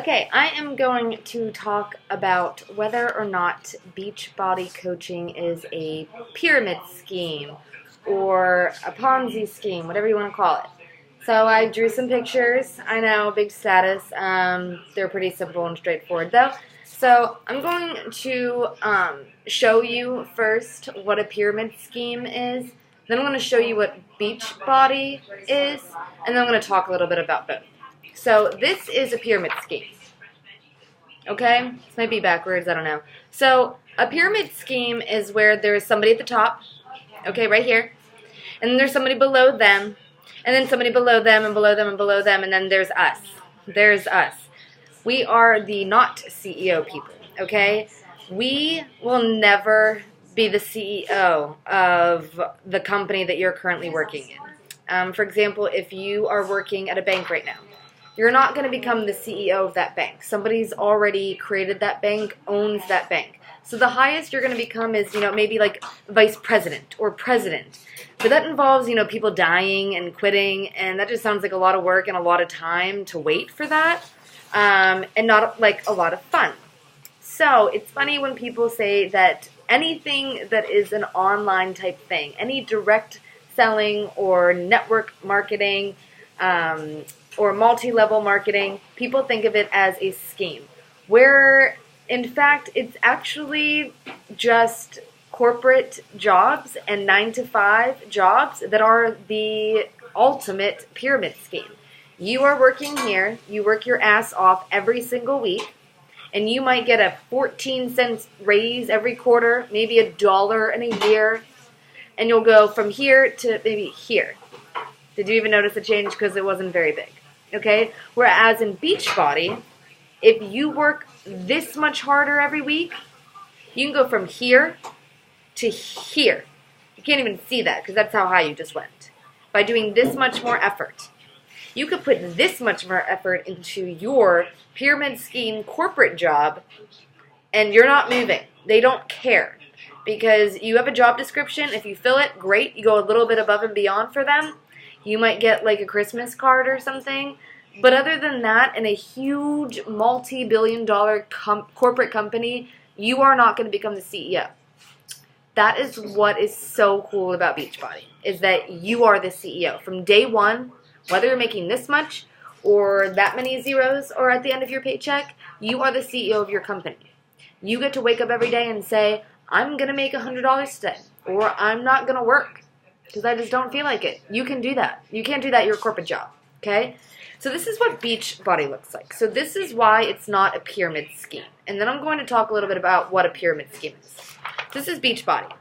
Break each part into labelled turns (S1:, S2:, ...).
S1: Okay, I am going to talk about whether or not Beachbody coaching is a pyramid scheme or a Ponzi scheme, whatever you want to call it. So I drew some pictures. I know, big status. They're pretty simple and straightforward though. So I'm going to show you first what a pyramid scheme is. Then I'm going to show you what Beachbody is, and then I'm going to talk a little bit about both. So this is a pyramid scheme. Okay? This might be backwards, I don't know. So a pyramid scheme is where there is somebody at the top, okay, right here, and then there's somebody below them, and then somebody below them, and below them, and below them, and then there's us. There's us. We are the not CEO people, okay? We will never be the CEO of the company that you're currently working in. For example, if you are working at a bank right now, you're not going to become the CEO of that bank. Somebody's already created that bank, owns that bank. So the highest you're going to become is, maybe like vice president or president. But that involves, people dying and quitting, and that just sounds like a lot of work and a lot of time to wait for that, and not like a lot of fun. So it's funny when people say that anything that is an online type thing, any direct selling or network marketing, or multi-level marketing, people think of it as a scheme, where in fact it's actually just corporate jobs and 9-to-5 jobs that are the ultimate pyramid scheme. You are working here, you work your ass off every single week, and you might get a 14-cent raise every quarter, maybe $1 in a year, and you'll go from here to maybe here. Did you even notice the change? Because it wasn't very big. Okay? Whereas in Beachbody, if you work this much harder every week, you can go from here to here. You can't even see that because that's how high you just went. By doing this much more effort. You could put this much more effort into your pyramid scheme corporate job, and you're not moving. They don't care. Because you have a job description. If you fill it, great. You go a little bit above and beyond for them. You might get like a Christmas card or something. But other than that, in a huge multi-billion-dollar corporate company, you are not going to become the CEO. That is what is so cool about Beachbody, is that you are the CEO. From day one, whether you're making this much or that many zeros or at the end of your paycheck, you are the CEO of your company. You get to wake up every day and say, I'm going to make $100 today, or I'm not going to work because I just don't feel like it. You can do that. You can't do that at your corporate job, okay? So this is what Beachbody looks like. So this is why it's not a pyramid scheme. And then I'm going to talk a little bit about what a pyramid scheme is. This is Beachbody,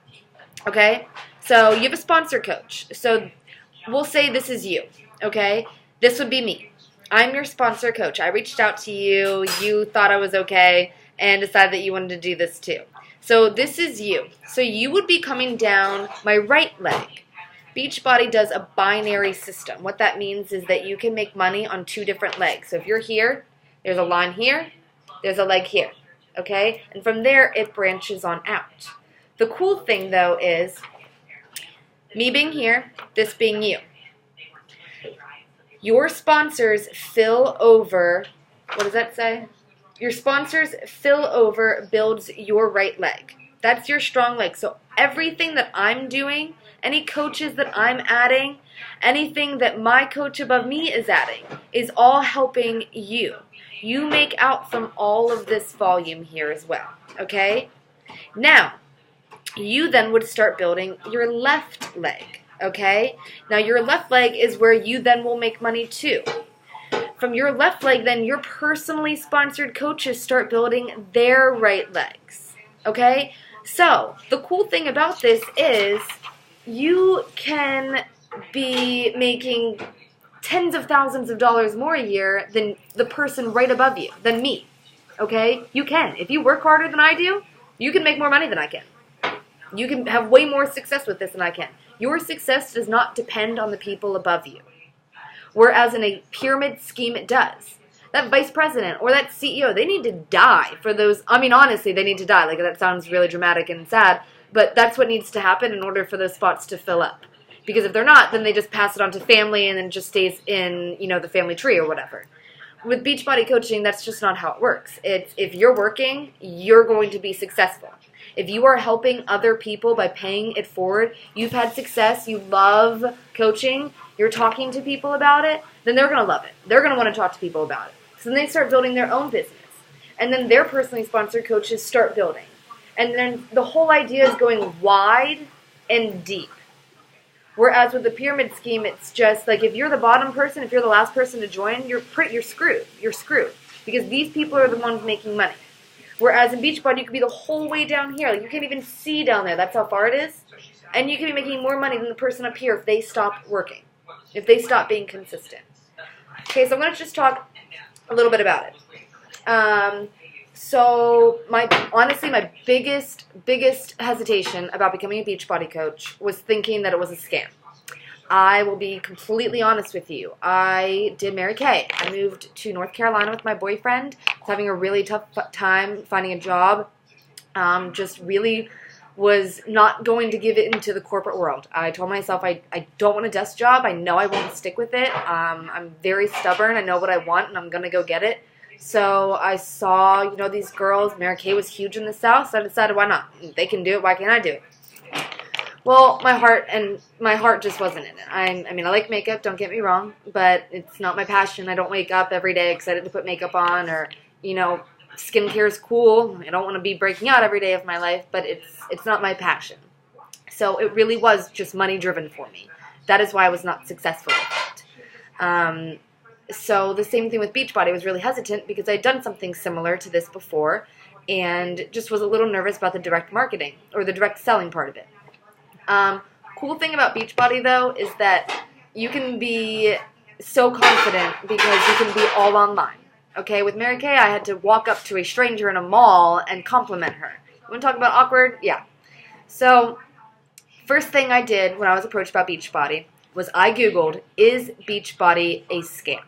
S1: okay? So you have a sponsor coach. So we'll say this is you, okay? This would be me. I'm your sponsor coach. I reached out to you. You thought I was okay and decided that you wanted to do this too. So this is you. So you would be coming down my right leg. Beachbody does a binary system. What that means is that you can make money on two different legs. So if you're here, there's a line here, there's a leg here, okay? And from there, it branches on out. The cool thing, though, is me being here, this being you. Your sponsors fill over, what does that say? Your sponsors fill over builds your right leg. That's your strong leg. So everything that I'm doing, any coaches that I'm adding, anything that my coach above me is adding, is all helping you. You make out from all of this volume here as well, okay? Now, you then would start building your left leg, okay? Now, your left leg is where you then will make money too. From your left leg, then your personally sponsored coaches start building their right legs, okay? So, the cool thing about this is you can be making tens of thousands of dollars more a year than the person right above you, than me, okay? You can. If you work harder than I do, you can make more money than I can. You can have way more success with this than I can. Your success does not depend on the people above you. Whereas in a pyramid scheme, it does. That vice president or that CEO, they need to die for those. I mean, honestly, they need to die. Like, that sounds really dramatic and sad, but that's what needs to happen in order for those spots to fill up. Because if they're not, then they just pass it on to family and then it just stays in, the family tree or whatever. with Beachbody coaching, that's just not how it works. It's if you're working, you're going to be successful. If you are helping other people by paying it forward, you've had success, you love coaching, you're talking to people about it, then they're going to love it. They're going to want to talk to people about it. So then they start building their own business. And then their personally sponsored coaches start building. And then the whole idea is going wide and deep. Whereas with the pyramid scheme, it's just like if you're the bottom person, if you're the last person to join, you're screwed. You're screwed. Because these people are the ones making money. Whereas in Beachbody, you could be the whole way down here. Like you can't even see down there. That's how far it is. And you could be making more money than the person up here if they stop working. If they stop being consistent. Okay, so I'm going to just talk a little bit about it. So honestly, my biggest hesitation about becoming a Beachbody coach was thinking that it was a scam. I will be completely honest with you. I did Mary Kay. I moved to North Carolina with my boyfriend. I was having a really tough time finding a job. Just really was not going to give it into the corporate world. I told myself I don't want a desk job. I know I won't stick with it. I'm very stubborn. I know what I want, and I'm going to go get it. So I saw, these girls. Mary Kay was huge in the South, so I decided, why not? They can do it. Why can't I do it? Well, my heart just wasn't in it. I mean, I like makeup, don't get me wrong, but it's not my passion. I don't wake up every day excited to put makeup on, or, skincare is cool. I don't want to be breaking out every day of my life, but it's not my passion. So it really was just money driven for me. That is why I was not successful with it. So the same thing with Beachbody. I was really hesitant because I'd done something similar to this before and just was a little nervous about the direct marketing or the direct selling part of it. Cool thing about Beachbody, though, is that you can be so confident because you can be all online. Okay, with Mary Kay, I had to walk up to a stranger in a mall and compliment her. You want to talk about awkward? Yeah. So, first thing I did when I was approached about Beachbody was I Googled, is Beachbody a scam?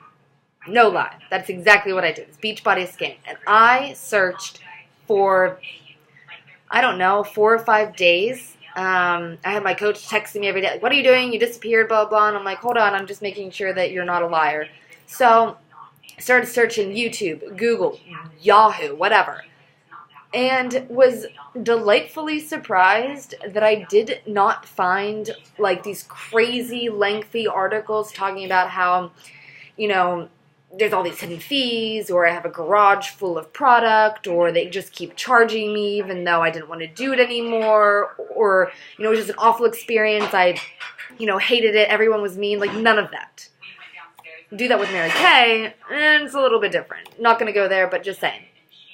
S1: No lie. That's exactly what I did. Is Beachbody a scam? And I searched for, 4 or 5 days. I had my coach texting me every day, like, what are you doing? You disappeared, blah, blah. And I'm like, hold on, I'm just making sure that you're not a liar. So I started searching YouTube, Google, Yahoo, whatever. And was delightfully surprised that I did not find, like, these crazy, lengthy articles talking about how, there's all these hidden fees, or I have a garage full of product, or they just keep charging me even though I didn't want to do it anymore, or, it was just an awful experience. I, hated it. Everyone was mean. Like, none of that. Do that with Mary Kay, and it's a little bit different. Not going to go there, but just saying.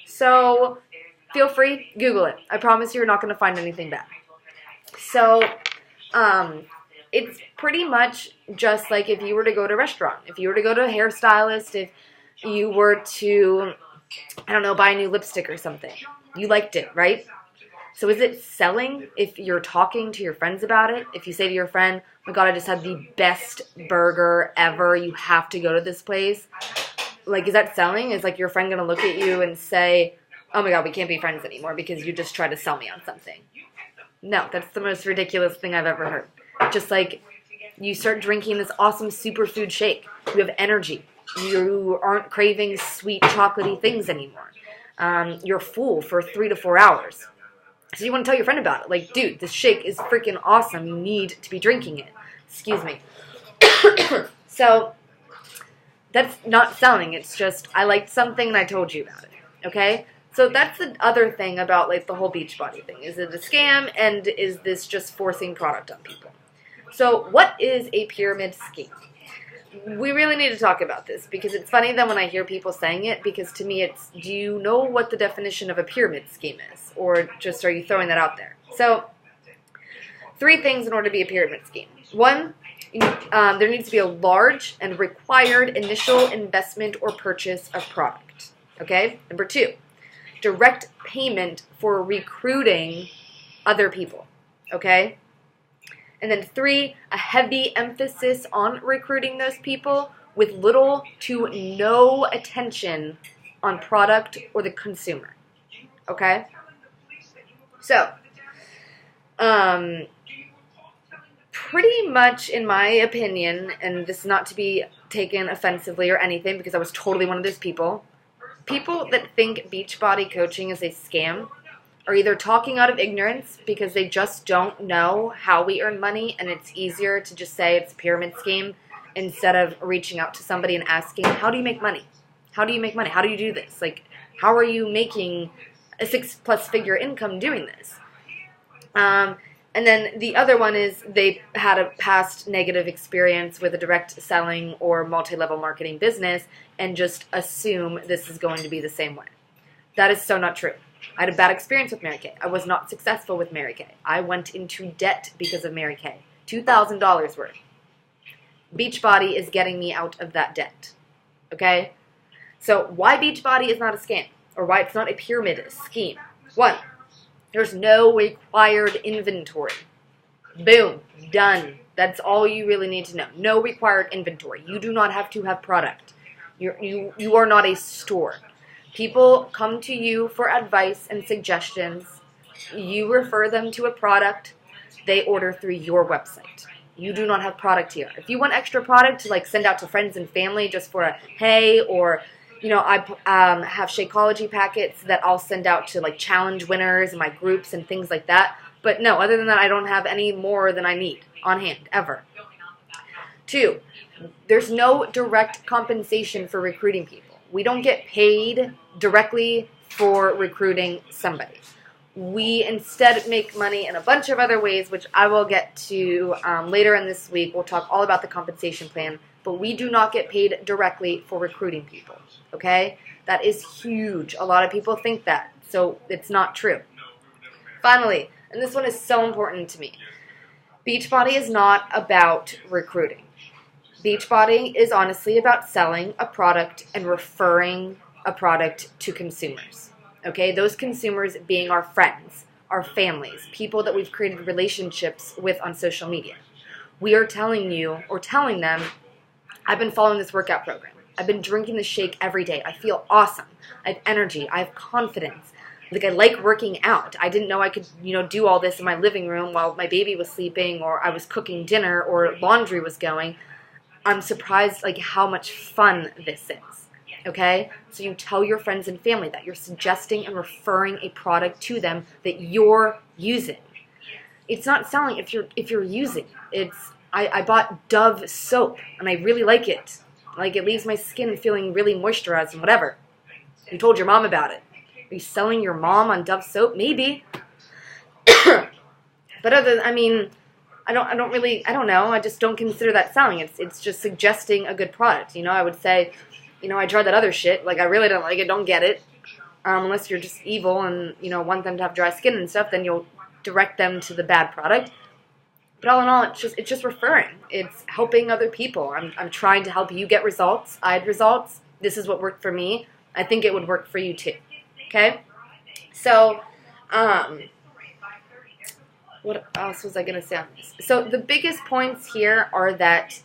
S1: So, feel free, Google it. I promise you're not going to find anything bad. So, it's pretty much just like if you were to go to a restaurant, if you were to go to a hairstylist, if you were to, buy a new lipstick or something. You liked it, right? So is it selling if you're talking to your friends about it? If you say to your friend, oh my God, I just had the best burger ever. You have to go to this place. Like, is that selling? Is like your friend going to look at you and say, oh my God, we can't be friends anymore because you just tried to sell me on something? No, that's the most ridiculous thing I've ever heard. Just like you start drinking this awesome superfood shake. You have energy. You aren't craving sweet chocolatey things anymore. You're full for 3 to 4 hours. So you want to tell your friend about it. Like, dude, this shake is freaking awesome. You need to be drinking it. Excuse me. So that's not selling. It's just I liked something and I told you about it. Okay? So that's the other thing about like the whole Beachbody thing. Is it a scam, and is this just forcing product on people? So what is a pyramid scheme? We really need to talk about this because it's funny that when I hear people saying it, because to me it's, do you know what the definition of a pyramid scheme is? Or just are you throwing that out there? So 3 things in order to be a pyramid scheme. 1, there needs to be a large and required initial investment or purchase of product. Okay? Number 2, direct payment for recruiting other people. Okay? And then 3, a heavy emphasis on recruiting those people with little to no attention on product or the consumer. Okay? So, pretty much in my opinion, and this is not to be taken offensively or anything because I was totally one of those people. People that think Beachbody coaching is a scam are either talking out of ignorance because they just don't know how we earn money, and it's easier to just say it's a pyramid scheme instead of reaching out to somebody and asking, how do you make money? How do you make money? How do you do this? Like, how are you making a 6+ figure income doing this? And then the other one is they had a past negative experience with a direct selling or multi-level marketing business and just assume this is going to be the same way. That is so not true. I had a bad experience with Mary Kay. I was not successful with Mary Kay. I went into debt because of Mary Kay. $2,000 worth. Beachbody is getting me out of that debt. Okay? So why Beachbody is not a scam, or why it's not a pyramid scheme. 1, there's no required inventory. Boom. Done. That's all you really need to know. No required inventory. You do not have to have product. You are not a store. People come to you for advice and suggestions. You refer them to a product. They order through your website. You do not have product here. If you want extra product to like send out to friends and family just for a hey, or I have Shakeology packets that I'll send out to like challenge winners and my groups and things like that. But no, other than that, I don't have any more than I need on hand, ever. 2, there's no direct compensation for recruiting people. We don't get paid directly for recruiting somebody. We instead make money in a bunch of other ways, which I will get to later in this week. We'll talk all about the compensation plan, but we do not get paid directly for recruiting people, okay? That is huge. A lot of people think that, so it's not true. Finally, and this one is so important to me, Beachbody is not about recruiting. Beachbody is honestly about selling a product and referring a product to consumers. Okay, those consumers being our friends, our families, people that we've created relationships with on social media. We are telling you, or telling them, I've been following this workout program. I've been drinking the shake every day. I feel awesome. I have energy. I have confidence. Like, I like working out. I didn't know I could, do all this in my living room while my baby was sleeping, or I was cooking dinner, or laundry was going. I'm surprised, like, how much fun this is. Okay? So you tell your friends and family that. You're suggesting and referring a product to them that you're using. It's not selling if you're using. I bought Dove soap, and I really like it. Like, it leaves my skin feeling really moisturized and whatever. You told your mom about it. Are you selling your mom on Dove soap? Maybe. But I don't know. I just don't consider that selling. It's just suggesting a good product. I would say, I tried that other shit. Like, I really don't like it. Don't get it. Unless you're just evil and, want them to have dry skin and stuff, then you'll direct them to the bad product. But all in all, it's just referring. It's helping other people. I'm trying to help you get results. I had results. This is what worked for me. I think it would work for you too. Okay? So, what else was I going to say on this? So the biggest points here are that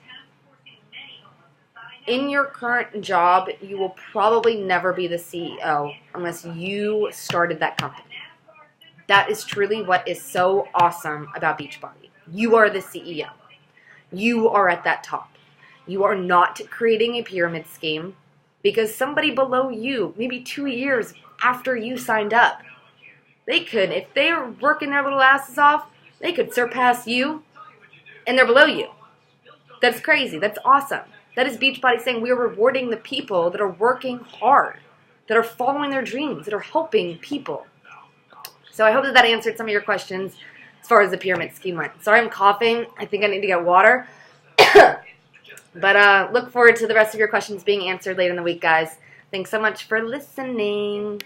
S1: in your current job, you will probably never be the CEO unless you started that company. That is truly what is so awesome about Beachbody. You are the CEO. You are at that top. You are not creating a pyramid scheme because somebody below you, maybe 2 years after you signed up, they could, if they are working their little asses off, they could surpass you, and they're below you. That's crazy. That's awesome. That is Beachbody saying we are rewarding the people that are working hard, that are following their dreams, that are helping people. So I hope that answered some of your questions as far as the pyramid scheme went. Sorry I'm coughing. I think I need to get water. But look forward to the rest of your questions being answered later in the week, guys. Thanks so much for listening.